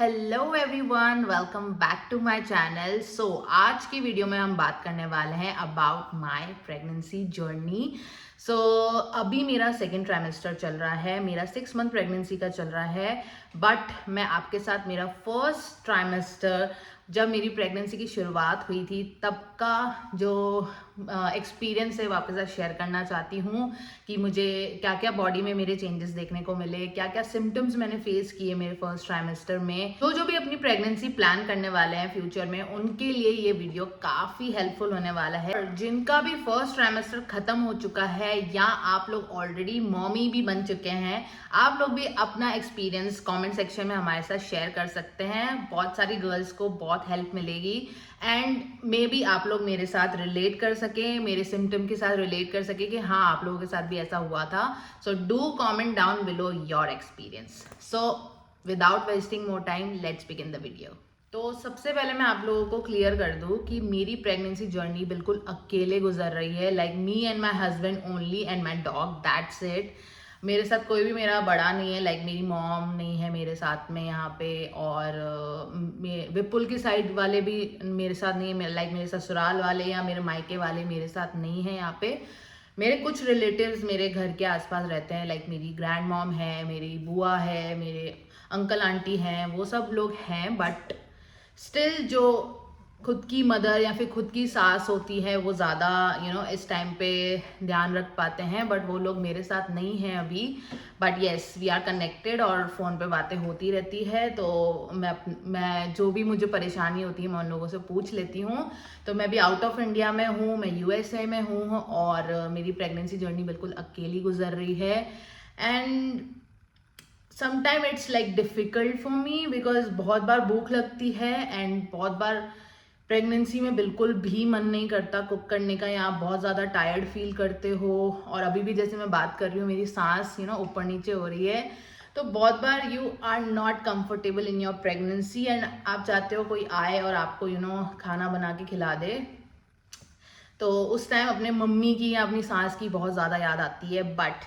Hello everyone, welcome back to my channel. So आज की video में हम बात करने वाले हैं about my pregnancy journey. So अभी मेरा सेकेंड ट्राइमेस्टर चल रहा है, मेरा 6 मंथ प्रेगनेंसी का चल रहा है। बट मैं आपके साथ मेरा फर्स्ट ट्राइमेस्टर, जब मेरी प्रेगनेंसी की शुरुआत हुई थी, तब का जो एक्सपीरियंस है वो आपके साथ शेयर करना चाहती हूँ कि मुझे क्या क्या बॉडी में मेरे चेंजेस देखने को मिले, क्या क्या सिम्टम्स मैंने फेस किए मेरे फर्स्ट ट्राइमेस्टर में। तो जो भी अपनी प्रेगनेंसी प्लान करने वाले हैं फ्यूचर में, उनके लिए ये वीडियो काफ़ी हेल्पफुल होने वाला है। और जिनका भी फर्स्ट ट्राइमेस्टर खत्म हो चुका है या आप लोग ऑलरेडी मॉमी भी बन चुके हैं, आप लोग भी अपना एक्सपीरियंस कमेंट सेक्शन में हमारे साथ शेयर कर सकते हैं। बहुत सारी गर्ल्स को बहुत हेल्प मिलेगी एंड मे बी आप लोग मेरे साथ रिलेट कर सकें, मेरे सिम्टम के साथ रिलेट कर सकें कि हाँ, आप लोगों के साथ भी ऐसा हुआ था। So do comment down below your experience. So without wasting more time, let's begin the video. तो सबसे पहले मैं आप लोगों को क्लियर कर दूं कि मेरी प्रेगनेंसी जर्नी बिल्कुल अकेले गुजर रही है। Like me and my husband only and my dog, that's it. मेरे साथ कोई भी मेरा बड़ा नहीं है। लाइक मेरी मॉम नहीं है मेरे साथ में यहाँ पे, और विपुल की साइड वाले भी मेरे साथ नहीं है। लाइक मेरे ससुराल वाले या मेरे मायके वाले मेरे साथ नहीं है यहाँ पे। मेरे कुछ रिलेटिव्स मेरे घर के आसपास रहते हैं। लाइक मेरी ग्रैंड मॉम है, मेरी बुआ है, मेरे अंकल आंटी हैं, वो सब लोग हैं। बट स्टिल जो खुद की मदर या फिर खुद की सास होती है, वो ज़्यादा इस टाइम पे ध्यान रख पाते हैं। बट वो लोग मेरे साथ नहीं हैं अभी। But yes, we are connected और फ़ोन पे बातें होती रहती है। तो मैं जो भी मुझे परेशानी होती है मैं उन लोगों से पूछ लेती हूँ। तो मैं भी आउट ऑफ इंडिया में हूँ, मैं यूएसए में हूँ और मेरी प्रेगनेंसी जर्नी बिल्कुल अकेली गुजर रही है। And sometime it's like difficult for me because बहुत बार भूख लगती है एंड बहुत बार प्रेगनेंसी में बिल्कुल भी मन नहीं करता कुक करने का, या आप बहुत ज़्यादा टायर्ड फील करते हो। और अभी भी जैसे मैं बात कर रही हूँ, मेरी सांस ऊपर नीचे हो रही है। तो बहुत बार you are not comfortable in your pregnancy and आप चाहते हो कोई आए और आपको खाना बना के खिला दे। तो उस टाइम अपने मम्मी की या अपनी सास की बहुत ज़्यादा याद आती है। But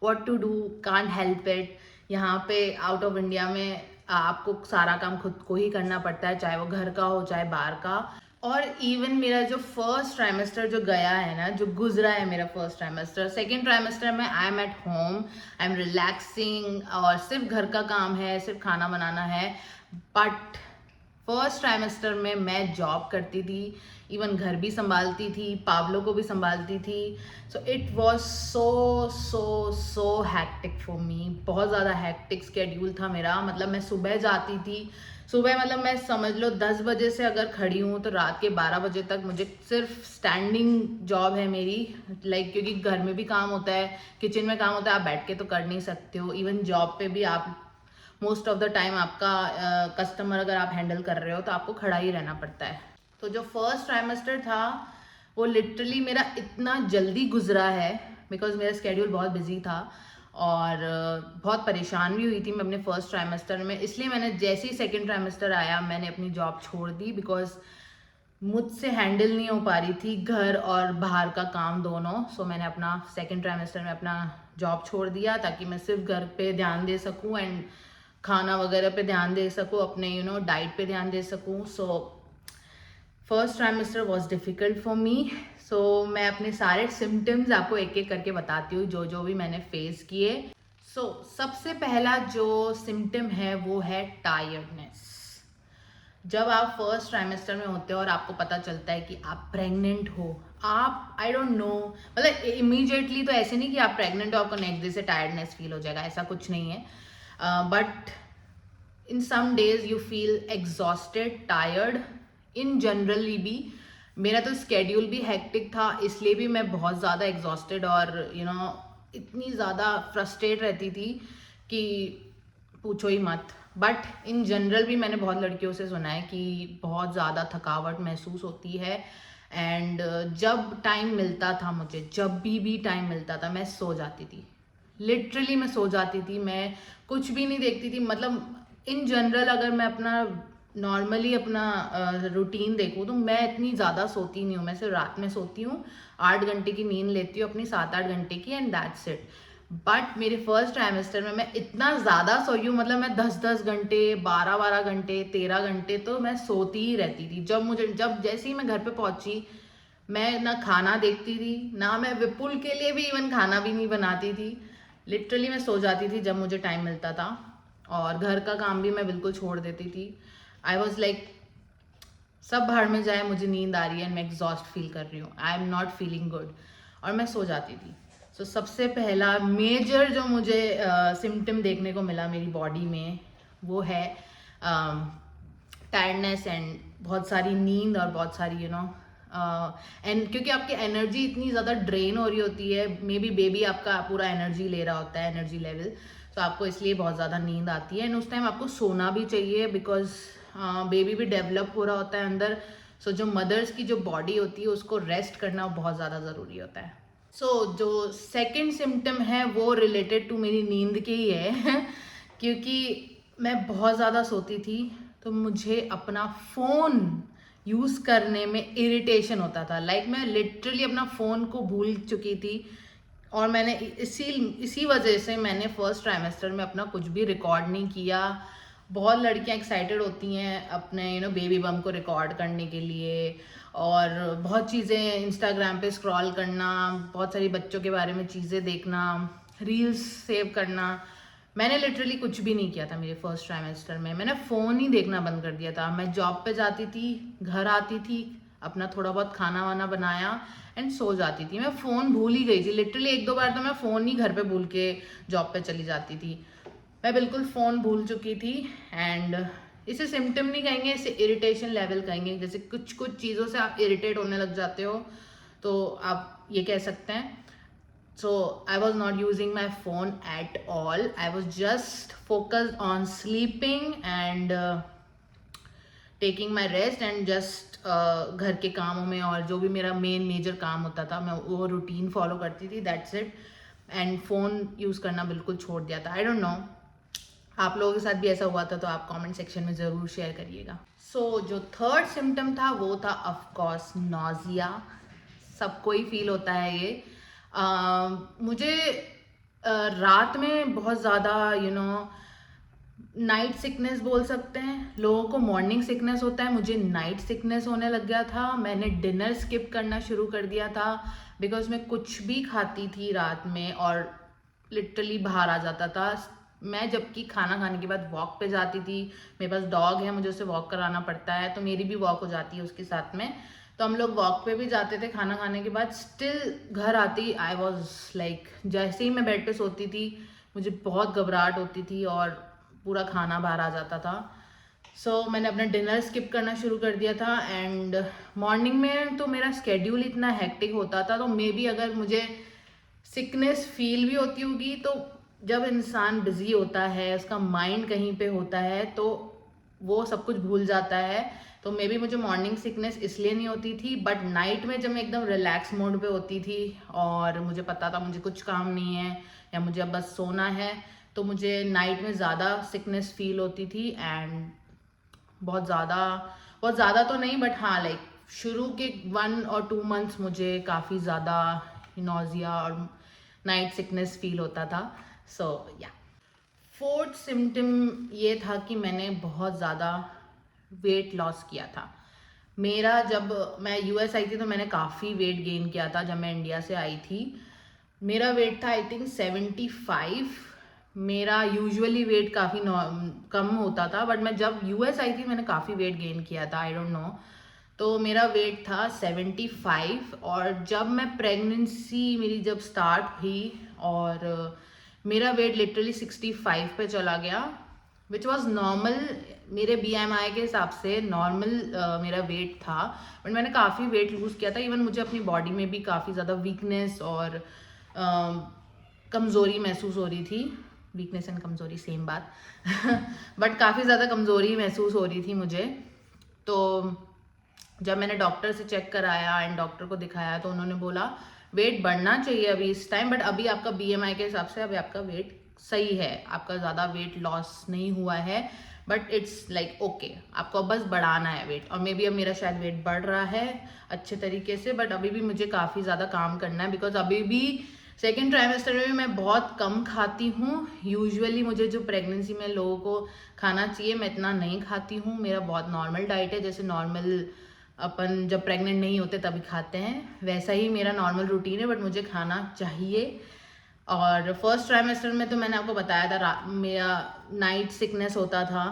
what to do, can't help it. यहाँ पे आउट ऑफ इंडिया में आपको सारा काम खुद को ही करना पड़ता है, चाहे वो घर का हो चाहे बाहर का। और इवन मेरा जो फर्स्ट ट्राइमेस्टर जो गया है ना, जो गुजरा है मेरा फर्स्ट ट्राइमेस्टर, सेकेंड ट्राइमेस्टर में I am at home, I am relaxing और सिर्फ घर का काम है, सिर्फ खाना बनाना है। बट फर्स्ट ट्राइमेस्टर में मैं जॉब करती थी, इवन घर भी संभालती थी, पावलो को भी संभालती थी। So it was so so so hectic for me. बहुत ज़्यादा हैक्टिक स्केड्यूल था मेरा। मतलब मैं सुबह जाती थी, सुबह मतलब मैं समझ लो 10 बजे से अगर खड़ी हूँ तो रात के 12 बजे तक मुझे सिर्फ स्टैंडिंग जॉब है मेरी। लाइक क्योंकि घर में भी काम होता है, किचन में काम होता है, आप बैठ के तो कर नहीं सकते हो। इवन जॉब पे भी आप मोस्ट ऑफ द टाइम आपका कस्टमर अगर आप हैंडल कर रहे हो तो आपको खड़ा ही रहना पड़ता है। तो जो फर्स्ट ट्राइमेस्टर था वो लिटरली मेरा इतना जल्दी गुजरा है बिकॉज मेरा स्केड्यूल बहुत बिजी था और बहुत परेशान भी हुई थी मैं अपने फर्स्ट ट्राइमेस्टर में। इसलिए मैंने जैसे ही सेकेंड ट्राइमेस्टर आया मैंने अपनी जॉब छोड़ दी बिकॉज मुझसे हैंडल नहीं हो पा रही थी घर और बाहर का काम दोनों। सो मैंने अपना सेकेंड ट्राइमेस्टर में अपना जॉब छोड़ दिया ताकि मैं सिर्फ घर पे ध्यान दे सकूं एंड खाना वगैरह पे ध्यान दे सकूं, अपने डाइट पे ध्यान दे सकूं। So first trimester was difficult for me. So मैं अपने सारे सिम्टम्स आपको एक एक करके बताती हूँ जो जो भी मैंने फेस किए। सो सबसे पहला जो सिम्टम है वो है टायर्डनेस। जब आप फर्स्ट ट्राइमेस्टर में होते हो और आपको पता चलता है कि आप प्रेग्नेंट हो, आप आई डोंट नो, मतलब इमीडिएटली तो ऐसे नहीं कि आप प्रेग्नेंट हो आपको नेक्स्ट डे से टायर्डनेस फील हो जाएगा, ऐसा कुछ नहीं है। But in some days you feel exhausted, tired in generally भी। मेरा तो स्केड्यूल भी हेक्टिक था, इसलिए भी मैं बहुत ज़्यादा एग्जॉस्टेड और इतनी ज़्यादा फ्रस्ट्रेट रहती थी कि पूछो ही मत। बट इन जनरल भी मैंने बहुत लड़कियों से सुना है कि बहुत ज़्यादा थकावट महसूस होती है। एंड जब टाइम मिलता था मुझे, जब भी टाइम मिलता था, मैं सो जाती थी। लिटरली मैं सो जाती थी, मैं कुछ भी नहीं देखती थी। मतलब इन जनरल अगर मैं अपना नॉर्मली अपना रूटीन देखूँ तो मैं इतनी ज़्यादा सोती नहीं हूँ। मैं सिर्फ रात में सोती हूँ, 8 घंटे की नींद लेती हूँ अपनी, 7-8 घंटे की, एंड दैट्स इट। बट मेरे फर्स्ट ट्राइमेस्टर में मैं इतना ज़्यादा सोई हूँ, मतलब मैं 10-10 घंटे, 12-12 घंटे, 13 घंटे तो मैं सोती ही रहती थी। जब जैसे ही मैं घर पे पहुँची, मैं ना खाना देखती थी, ना मैं विपुल के लिए भी इवन खाना भी नहीं बनाती थी। लिटरली मैं सो जाती थी जब मुझे टाइम मिलता था, और घर का काम भी मैं बिल्कुल छोड़ देती थी। आई वॉज लाइक सब भाड़ में जाए, मुझे नींद आ रही है, मैं एग्जॉस्ट फील कर रही हूँ, आई एम नॉट फीलिंग गुड, और मैं सो जाती थी। सो सबसे पहला मेजर जो मुझे सिम्टम देखने को मिला मेरी बॉडी में, वो है टायर्डनेस एंड बहुत सारी नींद और बहुत सारी एंड क्योंकि आपकी एनर्जी इतनी ज़्यादा ड्रेन हो रही होती है, मे बी बेबी आपका पूरा एनर्जी ले रहा होता है, एनर्जी लेवल, तो आपको इसलिए बहुत ज़्यादा नींद आती है। एंड उस टाइम आपको सोना भी चाहिए, बिकॉज बेबी भी डेवलप हो रहा होता है अंदर। सो जो मदर्स की जो बॉडी होती है उसको रेस्ट करना बहुत ज़्यादा ज़रूरी होता है। जो सेकंड सिम्टम है वो रिलेटेड टू मेरी नींद के ही है क्योंकि मैं बहुत ज़्यादा सोती थी, तो मुझे अपना फ़ोन यूज़ करने में इरिटेशन होता था। लाइक मैं लिटरली अपना फ़ोन को भूल चुकी थी, और मैंने इसी वजह से मैंने फर्स्ट ट्राइमेस्टर में अपना कुछ भी रिकॉर्ड नहीं किया। बहुत लड़कियां एक्साइटेड होती हैं अपने बेबी बम को रिकॉर्ड करने के लिए, और बहुत चीज़ें इंस्टाग्राम पे स्क्रॉल करना, बहुत सारी बच्चों के बारे में चीज़ें देखना, रील्स सेव करना। मैंने लिटरली कुछ भी नहीं किया था मेरे फर्स्ट ट्राइमेस्टर में। मैंने फ़ोन ही देखना बंद कर दिया था। मैं जॉब पे जाती थी, घर आती थी, अपना थोड़ा बहुत खाना वाना बनाया एंड सो जाती थी। मैं फ़ोन भूल ही गई थी लिटरली। 1-2 बार तो मैं फ़ोन ही घर पे भूल के जॉब पे चली जाती थी। मैं बिल्कुल फ़ोन भूल चुकी थी। एंड इसे सिम्टम नहीं कहेंगे, इसे इरिटेशन लेवल कहेंगे। जैसे कुछ कुछ चीज़ों से आप इरिटेट होने लग जाते हो, तो आप ये कह सकते हैं। So I was not using my phone at all. I was just focused on sleeping and taking my rest and just घर के कामों में और जो भी मेरा मेजर काम होता था मैं वो रूटीन फॉलो करती थी, that's it. And phone use करना बिल्कुल छोड़ दिया था। आई डोंट नो आप लोगों के साथ भी ऐसा हुआ था, तो आप कमेंट सेक्शन में ज़रूर शेयर करिएगा। जो थर्ड सिम्टम था वो था ऑफकोर्स नॉजिया। सबको ही फील होता है ये। मुझे रात में बहुत ज़्यादा नाइट सिकनेस बोल सकते हैं। लोगों को मॉर्निंग सिकनेस होता है, मुझे नाइट सिकनेस होने लग गया था। मैंने डिनर स्किप करना शुरू कर दिया था, बिकॉज मैं कुछ भी खाती थी रात में और लिटरली बाहर आ जाता था। मैं जबकि खाना खाने के बाद वॉक पे जाती थी, मेरे पास डॉग है, मुझे उसे वॉक कराना पड़ता है, तो मेरी भी वॉक हो जाती है उसके साथ में। तो हम लोग वॉक पे भी जाते थे खाना खाने के बाद। स्टिल घर आती आई वॉज लाइक, जैसे ही मैं बेड पे सोती थी मुझे बहुत घबराहट होती थी और पूरा खाना बाहर आ जाता था। मैंने अपना डिनर स्किप करना शुरू कर दिया था। एंड मॉर्निंग में तो मेरा स्केड्यूल इतना हेक्टिक होता था, तो मे बी अगर मुझे सिकनेस फील भी होती होगी, तो जब इंसान बिजी होता है, उसका माइंड कहीं पे होता है, तो वो सब कुछ भूल जाता है। तो मे बी मुझे मॉर्निंग सिकनेस इसलिए नहीं होती थी। बट नाइट में जब मैं एकदम रिलैक्स मोड पे होती थी और मुझे पता था मुझे कुछ काम नहीं है या मुझे अब बस सोना है, तो मुझे नाइट में ज़्यादा सिकनेस फील होती थी। एंड बहुत ज़्यादा तो नहीं, बट हाँ लाइक शुरू के 1 और 2 मंथ्स मुझे काफ़ी ज़्यादा नॉजिया और नाइट सिकनेस फील होता था। या फोर्थ सिम्टम ये था कि मैंने बहुत ज़्यादा वेट लॉस किया था। मेरा जब मैं यूएस आई थी तो मैंने काफ़ी वेट गेन किया था। जब मैं इंडिया से आई थी मेरा वेट था आई थिंक 75। मेरा यूजुअली वेट काफ़ी कम होता था, बट मैं जब यूएस आई थी मैंने काफ़ी वेट गेन किया था, आई डोंट नो। तो मेरा वेट था 75। और जब मैं प्रेगनेंसी मेरी जब स्टार्ट हुई और मेरा वेट लिटरली 65 पे चला गया, विच वॉज नॉर्मल। मेरे BMI के हिसाब से नॉर्मल मेरा वेट था, बट मैंने काफ़ी वेट लूज़ किया था। इवन मुझे अपनी बॉडी में भी काफ़ी ज़्यादा वीकनेस और कमज़ोरी महसूस हो रही थी। वीकनेस एंड कमज़ोरी सेम बात बट काफ़ी ज़्यादा कमज़ोरी महसूस हो रही थी मुझे। तो जब मैंने डॉक्टर से चेक कराया एंड डॉक्टर को दिखाया, तो उन्होंने बोला वेट बढ़ना चाहिए अभी इस टाइम, बट अभी आपका BMI के हिसाब से अभी आपका वेट सही है, आपका ज़्यादा वेट लॉस नहीं हुआ है, बट इट्स लाइक ओके, आपको बस बढ़ाना है वेट। और मे बी अब मेरा शायद वेट बढ़ रहा है अच्छे तरीके से, बट अभी भी मुझे काफ़ी ज़्यादा काम करना है, बिकॉज अभी भी सेकेंड ट्राइमेस्टर में भी मैं बहुत कम खाती हूँ। यूजुअली मुझे जो प्रेगनेंसी में लोगों को खाना चाहिए मैं इतना नहीं खाती हूँ। मेरा बहुत नॉर्मल डाइट है, जैसे नॉर्मल अपन जब प्रेग्नेंट नहीं होते तभी खाते हैं वैसा ही मेरा नॉर्मल रूटीन है, बट मुझे खाना चाहिए। और फर्स्ट ट्राइमेस्टर में तो मैंने आपको बताया था मेरा नाइट सिकनेस होता था,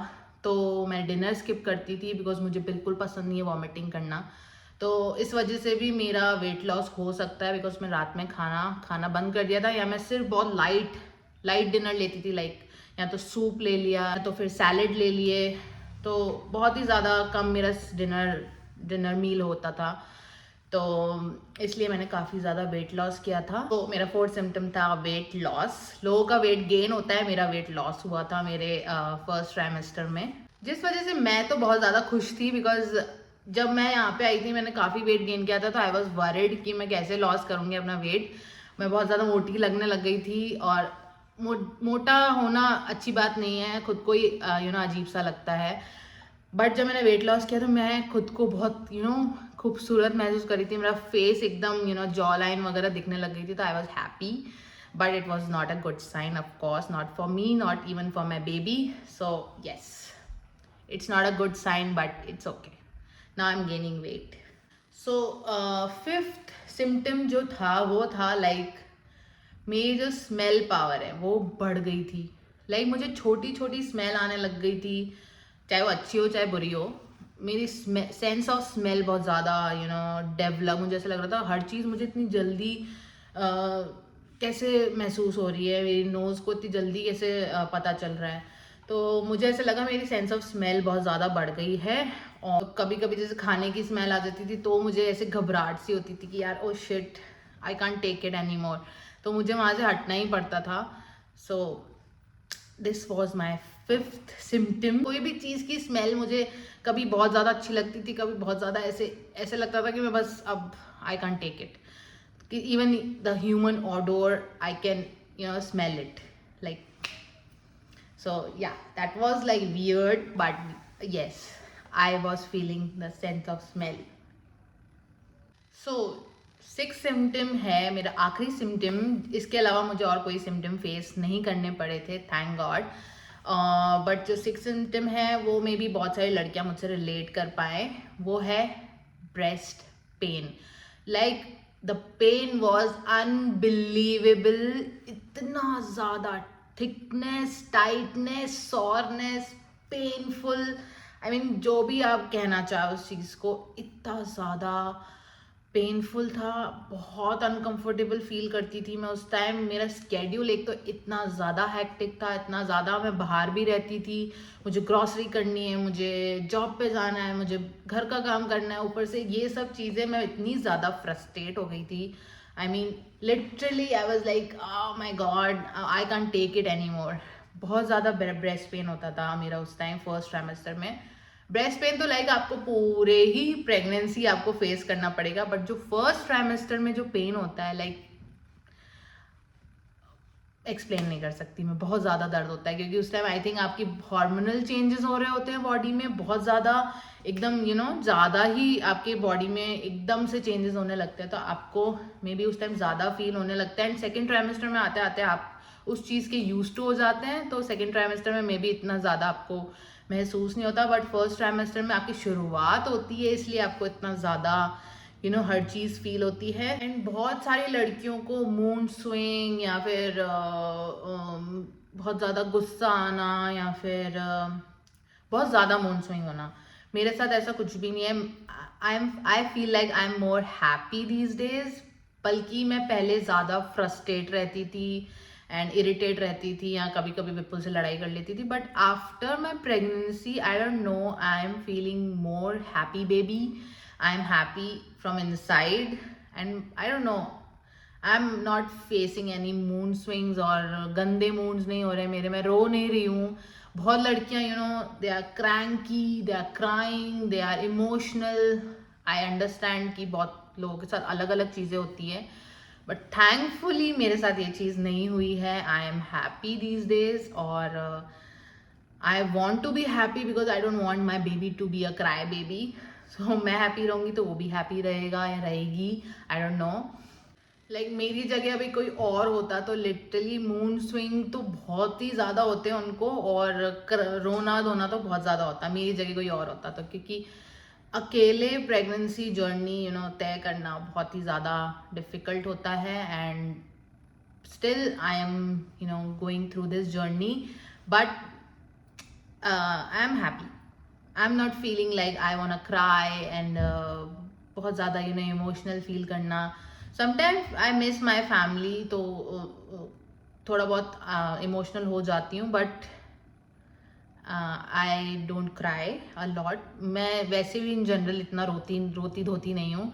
तो मैं डिनर स्किप करती थी बिकॉज मुझे बिल्कुल पसंद नहीं है वॉमिटिंग करना। तो इस वजह से भी मेरा वेट लॉस हो सकता है बिकॉज मैं रात में खाना बंद कर दिया था, या मैं सिर्फ बहुत लाइट डिनर लेती थी, लाइक या तो सूप ले लिया या तो फिर सैलेड ले लिए, तो बहुत ही ज़्यादा कम मेरा डिनर मील होता था। तो इसलिए मैंने काफ़ी ज़्यादा वेट लॉस किया था। तो मेरा फोर्थ सिम्टम था वेट लॉस। लोगों का वेट गेन होता है, मेरा वेट लॉस हुआ था मेरे फर्स्ट ट्राइमेस्टर में, जिस वजह से मैं तो बहुत ज़्यादा खुश थी बिकॉज जब मैं यहाँ पे आई थी मैंने काफ़ी वेट गेन किया था, तो आई वॉज वरिड कि मैं कैसे लॉस करूँगी अपना वेट। मैं बहुत ज़्यादा मोटी लगने लग गई थी, और मोटा होना अच्छी बात नहीं है, खुद को ही अजीब सा लगता है। बट जब मैंने वेट लॉस किया तो मैं खुद को बहुत खूबसूरत महसूस करी थी। मेरा फेस एकदम जॉ लाइन वगैरह दिखने लग गई थी, तो I was happy. But it was not a good sign, of course not for me, not even for my baby. So yes, it's not a good sign, but it's okay. Now I'm gaining weight. So fifth symptom जो था वो था like मेरी जो smell power है वो बढ़ गई थी। लाइक मुझे छोटी छोटी स्मेल आने लग गई थी, चाहे वो अच्छी हो चाहे बुरी हो। मेरी सेंस ऑफ स्मेल बहुत ज़्यादा डेवलप, मुझे ऐसा लग रहा था हर चीज़ मुझे इतनी जल्दी कैसे महसूस हो रही है, मेरी नोज़ को इतनी जल्दी कैसे पता चल रहा है। तो मुझे ऐसा लगा मेरी सेंस ऑफ स्मेल बहुत ज़्यादा बढ़ गई है। और कभी कभी जैसे खाने की स्मेल आ जाती थी तो मुझे ऐसे घबराहट सी होती थी कि यार oh shit, I can't take it any more, तो मुझे वहाँ से हटना ही पड़ता था। So this was my fifth symptom. कोई भी चीज़ की स्मेल मुझे कभी बहुत ज़्यादा अच्छी लगती थी, कभी बहुत ज़्यादा ऐसे लगता था कि मैं बस अब आई कांट टेक इट, कि even the human odour I can smell it like. So yeah, that was like weird, but yes, I was feeling the sense of smell. So six symptom है मेरा आखिरी symptom. इसके अलावा मुझे और कोई symptom face नहीं करने पड़े थे, थैंक गॉड। बट जो सिक्स सिम्टम है वो मे बी बहुत सारी लड़कियां मुझसे रिलेट कर पाए, वो है breast pain. Like the pain was unbelievable, इतना ज़्यादा thickness, tightness, soreness, painful, I mean जो भी आप कहना चाहो उस चीज़ को, इतना ज़्यादा पेनफुल था। बहुत अनकंफर्टेबल फील करती थी मैं उस टाइम। मेरा स्केड्यूल एक तो इतना ज़्यादा हैक्टिक था, इतना ज़्यादा मैं बाहर भी रहती थी, मुझे ग्रॉसरी करनी है, मुझे जॉब पे जाना है, मुझे घर का काम करना है, ऊपर से ये सब चीज़ें, मैं इतनी ज़्यादा फ्रस्ट्रेट हो गई थी। I mean literally I was like oh my god, I can't take it any more. बहुत ज़्यादा ब्रेस्ट पेन होता था मेरा उस टाइम फर्स्ट ट्राइमेस्टर में। ब्रेस्ट पेन तो लाइक आपको पूरे ही प्रेगनेंसी आपको फेस करना पड़ेगा, बट जो फर्स्ट ट्राइमेस्टर में जो पेन होता है लाइक एक्सप्लेन नहीं कर सकती मैं, बहुत ज़्यादा दर्द होता है, क्योंकि उस टाइम आई थिंक आपकी हार्मोनल चेंजेस हो रहे होते हैं बॉडी में, बहुत ज़्यादा एकदम ज़्यादा ही आपके बॉडी में एकदम से चेंजेस होने लगते हैं, तो आपको मे बी उस टाइम ज़्यादा फील होने लगता है। एंड सेकेंड ट्राइमेस्टर में आते आते आप उस चीज़ के यूज टू हो जाते हैं, तो सेकेंड ट्राइमेस्टर में मे बी इतना ज़्यादा आपको महसूस नहीं होता, बट फर्स्ट ट्राइमेस्टर में आपकी शुरुआत होती है, इसलिए आपको इतना ज़्यादा हर चीज़ फील होती है। एंड बहुत सारी लड़कियों को मूड स्विंग या फिर बहुत ज़्यादा गुस्सा आना या फिर बहुत ज़्यादा मूड स्विंग होना, मेरे साथ ऐसा कुछ भी नहीं है। I feel like I am more happy these days, बल्कि मैं पहले ज़्यादा फ्रस्ट्रेट रहती थी एंड इरिटेट रहती थी, या कभी कभी विपुल से लड़ाई कर लेती थी, but after my pregnancy I don't no, I am feeling more happy baby, I am happy from inside, and I don't no, I am not facing any mood swings, और गंदे मूड्स नहीं हो रहे मेरे, मैं रो नहीं रही हूँ। बहुत लड़कियाँ they are cranky, they are crying, they are emotional. I understand कि बहुत लोगों के साथ अलग अलग चीज़ें होती है, बट थैंकफुली मेरे साथ ये चीज़ नहीं हुई है। I am happy these days, और I want to be happy because I don't want my baby to be a cry baby. So मैं हैप्पी रहूँगी तो वो भी हैप्पी रहेगा या रहेगी, आई डोंट नो। लाइक मेरी जगह अभी कोई और होता तो लिटरली मूड स्विंग तो बहुत ही ज़्यादा होते हैं उनको, और रोना धोना तो बहुत ज़्यादा होता। मेरी जगह कोई और होता तो, क्योंकि अकेले प्रेगनेंसी जर्नी तय करना बहुत ही ज़्यादा डिफ़िकल्ट होता है। And still I am going through this journey, but I am happy. I am not feeling like I want to cry and बहुत ज़्यादा इमोशनल फील करना। Sometimes I miss my family, तो थोड़ा बहुत इमोशनल हो जाती हूँ, but I don't cry a lot. मैं वैसे भी इन जनरल इतना रोती धोती नहीं हूँ,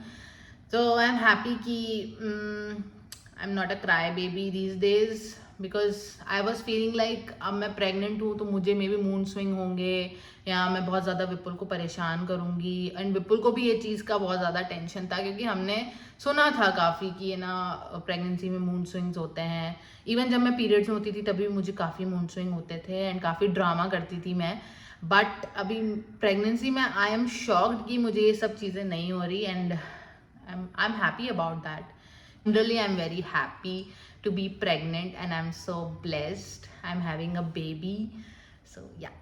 तो आई एम हैप्पी कि आई am not a cry baby these days, because I was feeling like अब मैं प्रेग्नेंट हूँ तो मुझे मे बी मूड स्विंग होंगे, या मैं बहुत ज़्यादा विपुल को परेशान करूँगी। एंड विपुल को भी ये चीज़ का बहुत ज़्यादा टेंशन था, क्योंकि हमने सुना था काफ़ी कि प्रेगनेंसी में मूड स्विंग्स होते हैं। इवन जब मैं पीरियड्स में होती थी तभी मुझे काफ़ी मूड स्विंग होते थे एंड काफ़ी ड्रामा करती थी मैं। बट अभी प्रेगनेंसी में आई एम शॉक्ड कि मुझे ये सब चीज़ें नहीं हो रही, and I am happy about that. Generally, I'm very happy to be pregnant and I'm so blessed. I'm having a baby. So yeah.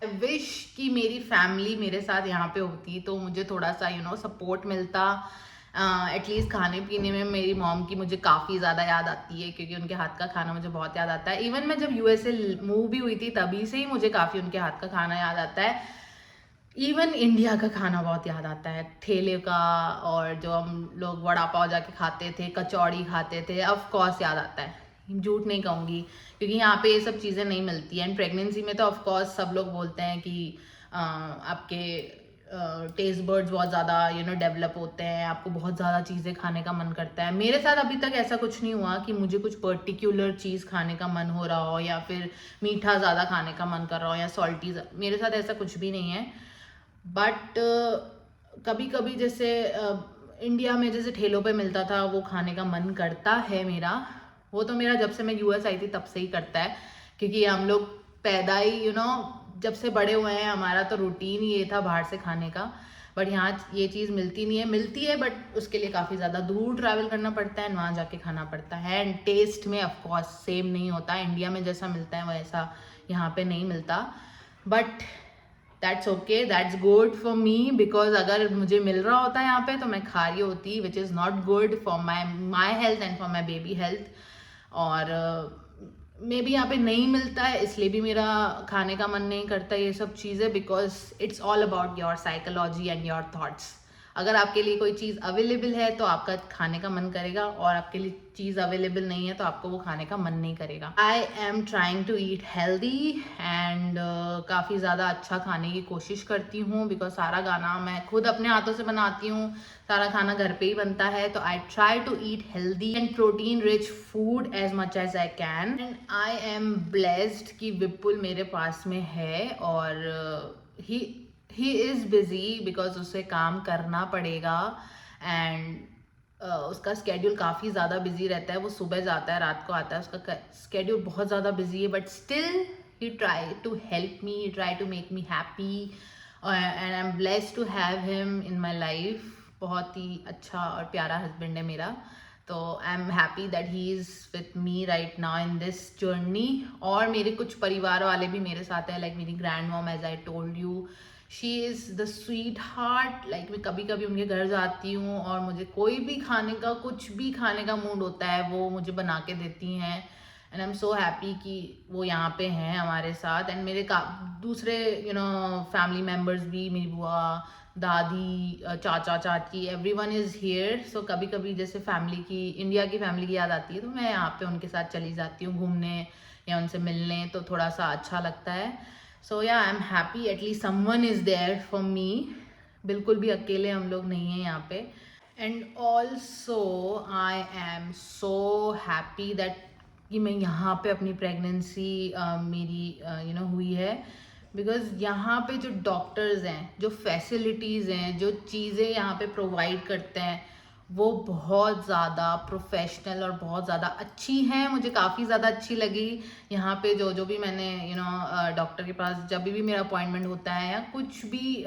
I wish कि मेरी फैमिली मेरे साथ यहाँ पे होती तो मुझे थोड़ा सा सपोर्ट मिलता। एटलीस्ट खाने पीने में मेरी मॉम की मुझे काफ़ी ज़्यादा याद आती है, क्योंकि उनके हाथ का खाना मुझे बहुत याद आता है। इवन मैं जब यूएसए मूव भी हुई थी तभी से ही मुझे काफ़ी उनके हाथ का खाना याद आता है। इवन इंडिया का खाना बहुत याद आता है, ठेले का, और जो हम लोग वड़ा पाव जाके खाते थे, कचौड़ी खाते थे, ऑफ कोर्स याद आता है। झूठ नहीं कहूँगी, क्योंकि यहाँ पे ये सब चीज़ें नहीं मिलती हैं। एंड प्रेगनेंसी में तो ऑफ कोर्स सब लोग बोलते हैं कि आपके टेस्ट बर्ड्स बहुत ज़्यादा डेवलप होते हैं, आपको बहुत ज़्यादा चीज़ें खाने का मन करता है। मेरे साथ अभी तक ऐसा कुछ नहीं हुआ कि मुझे कुछ पर्टिकुलर चीज़ खाने का मन हो रहा हो, या फिर मीठा ज़्यादा खाने का मन कर रहा हो, या सॉल्टी। मेरे साथ ऐसा कुछ भी नहीं है। बट कभी कभी जैसे इंडिया में जैसे ठेलों पे मिलता था वो खाने का मन करता है मेरा। वो तो मेरा जब से मैं यूएस आई थी तब से ही करता है, क्योंकि हम लोग पैदा ही जब से बड़े हुए हैं, हमारा तो रूटीन ही ये था बाहर से खाने का। बट यहाँ ये चीज़ मिलती है बट उसके लिए काफ़ी ज़्यादा दूर ट्रैवल करना पड़ता है, वहाँ जाके खाना पड़ता है। एंड टेस्ट में ऑफकोर्स सेम नहीं होता, इंडिया में जैसा मिलता है वैसा यहाँ पे नहीं मिलता। But that's okay, that's good for me, because अगर मुझे मिल रहा होता है यहाँ पे तो मैं खा रही होती, which is not good for my health and for my baby health. और मे बी यहाँ पे नहीं मिलता है इसलिए भी मेरा खाने का मन नहीं करता ये सब चीज़ें, because it's all about your psychology and your thoughts. अगर आपके लिए कोई चीज़ अवेलेबल है तो आपका खाने का मन करेगा, और आपके लिए चीज़ अवेलेबल नहीं है तो आपको वो खाने का मन नहीं करेगा। I am trying to eat healthy and काफ़ी ज़्यादा अच्छा खाने की कोशिश करती हूँ, बिकॉज सारा खाना मैं खुद अपने हाथों से बनाती हूँ, सारा खाना घर पे ही बनता है। तो I try to eat healthy and protein rich food as much as I can. And I am blessed कि विपुल मेरे पास में है, और ही इज़ बिजी बिकॉज उसे काम करना पड़ेगा। एंड उसका स्केड्यूल काफ़ी ज़्यादा बिजी रहता है, वो सुबह जाता है रात को आता है, उसका स्केड्यूल बहुत ज़्यादा बिजी है। But still he try to help me, he try to make me happy, and I am blessed to have him in my life. बहुत ही अच्छा और प्यारा हस्बैंड है मेरा, तो I am happy that he is with me right now in this journey. और मेरे कुछ परिवार वाले भी मेरे साथ हैं, लाइक मेरी grand mom, as I told you, she is the sweetheart. Like मैं कभी कभी उनके घर जाती हूँ और मुझे कोई भी खाने का, कुछ भी खाने का मूड होता है वो मुझे बना के देती हैं। And I am so happy कि वो यहाँ पे हैं हमारे साथ। एंड मेरे दूसरे फैमिली मेम्बर्स भी, मेरी बुआ, दादी, चाचा चाची, एवरीवन इज़ हियर। सो कभी कभी जैसे फैमिली की, इंडिया की फैमिली की याद आती है तो मैं यहाँ पे उनके साथ चली जाती हूँ घूमने या उनसे मिलने, तो थोड़ा सा अच्छा लगता है। So yeah I am happy at least someone is there for me. बिल्कुल भी अकेले हम लोग नहीं हैं यहाँ पे। And also I am so happy that कि मैं यहाँ पे अपनी प्रेगनेंसी मेरी हुई है, बिकॉज यहाँ पे जो डॉक्टर्स हैं, जो फैसिलिटीज़ हैं, जो चीज़ें यहाँ पे प्रोवाइड करते हैं, वो बहुत ज़्यादा प्रोफेशनल और बहुत ज़्यादा अच्छी हैं। मुझे काफ़ी ज़्यादा अच्छी लगी यहाँ पे। जो भी मैंने डॉक्टर के पास जब भी मेरा अपॉइंटमेंट होता है या कुछ भी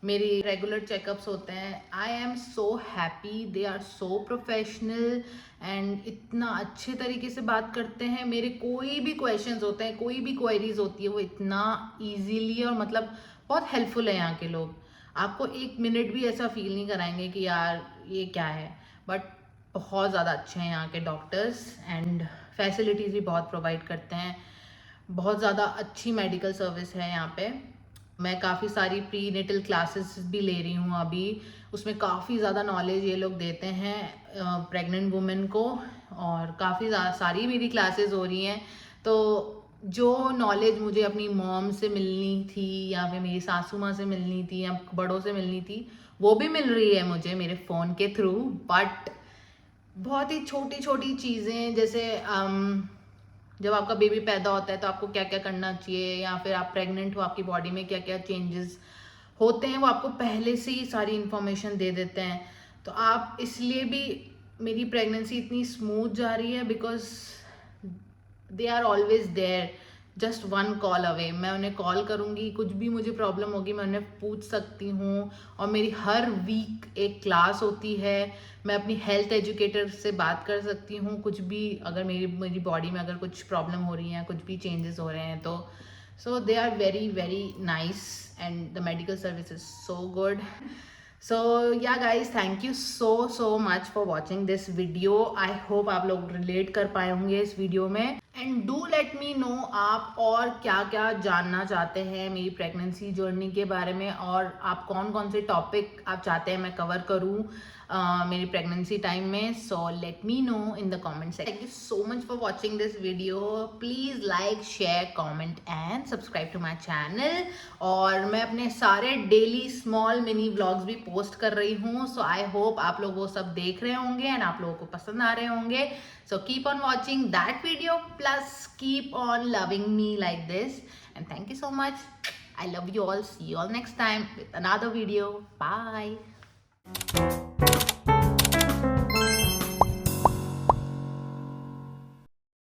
मेरी रेगुलर चेकअप्स होते हैं। I am so happy, they are so professional and इतना अच्छे तरीके से बात करते हैं। मेरे कोई भी क्वेश्चंस होते हैं, कोई भी क्वेरीज होती है, वो इतना ईजीली और मतलब बहुत हेल्पफुल है यहाँ के लोग। आपको एक मिनट भी ऐसा फील नहीं कराएंगे कि यार ये क्या है, बट बहुत ज़्यादा अच्छे हैं यहाँ के डॉक्टर्स एंड फैसिलिटीज़ भी बहुत प्रोवाइड करते हैं। बहुत ज़्यादा अच्छी मेडिकल सर्विस है यहाँ पे। मैं काफ़ी सारी प्री नेटल क्लासेस भी ले रही हूँ अभी, उसमें काफ़ी ज़्यादा नॉलेज ये लोग देते हैं प्रेग्नेंट वुमेन को, और काफ़ी सारी मेरी क्लासेस हो रही हैं। तो जो नॉलेज मुझे अपनी मॉम से मिलनी थी या फिर मेरी सासू माँ से मिलनी थी या बड़ों से मिलनी थी, वो भी मिल रही है मुझे मेरे फ़ोन के थ्रू। बट बहुत ही छोटी छोटी चीज़ें, जैसे जब आपका बेबी पैदा होता है तो आपको क्या क्या करना चाहिए, या फिर आप प्रेग्नेंट हो, आपकी बॉडी में क्या क्या चेंजेस होते हैं, वो आपको पहले से ही सारी इन्फॉर्मेशन दे देते हैं। तो आप इसलिए भी मेरी प्रेगनेंसी इतनी स्मूथ जा रही है because they are always there, just one call away. मैं उन्हें कॉल करूँगी, कुछ भी मुझे प्रॉब्लम होगी मैं उन्हें पूछ सकती हूँ। और मेरी हर वीक एक क्लास होती है, मैं अपनी हेल्थ एजुकेटर से बात कर सकती हूँ। कुछ भी अगर मेरी बॉडी में अगर कुछ प्रॉब्लम हो रही है, कुछ भी चेंजेस हो रहे हैं तो so they are very very nice and the medical service is so good. So yeah guys, thank you so much for watching this video. I hope आप लोग रिलेट कर पाए होंगे इस वीडियो में। And do let me know आप और क्या क्या जानना चाहते हैं मेरी प्रेगनेंसी जर्नी के बारे में, और आप कौन कौन से टॉपिक आप चाहते हैं मैं कवर करूं मेरी प्रेगनेंसी टाइम में। So let me know in the comment section. Thank you so much for watching this video. Please like, share, comment and subscribe to my channel. और मैं अपने सारे डेली स्मॉल मिनी व्लॉग्स भी post कर रही हूँ। सो आई hope आप लोग वो सब देख रहे होंगे एंड आप लोगों को पसंद आ रहे होंगे। So keep on watching that video, plus keep on loving me like this. And thank you so much. I love you all. See you all next time with another video. Bye.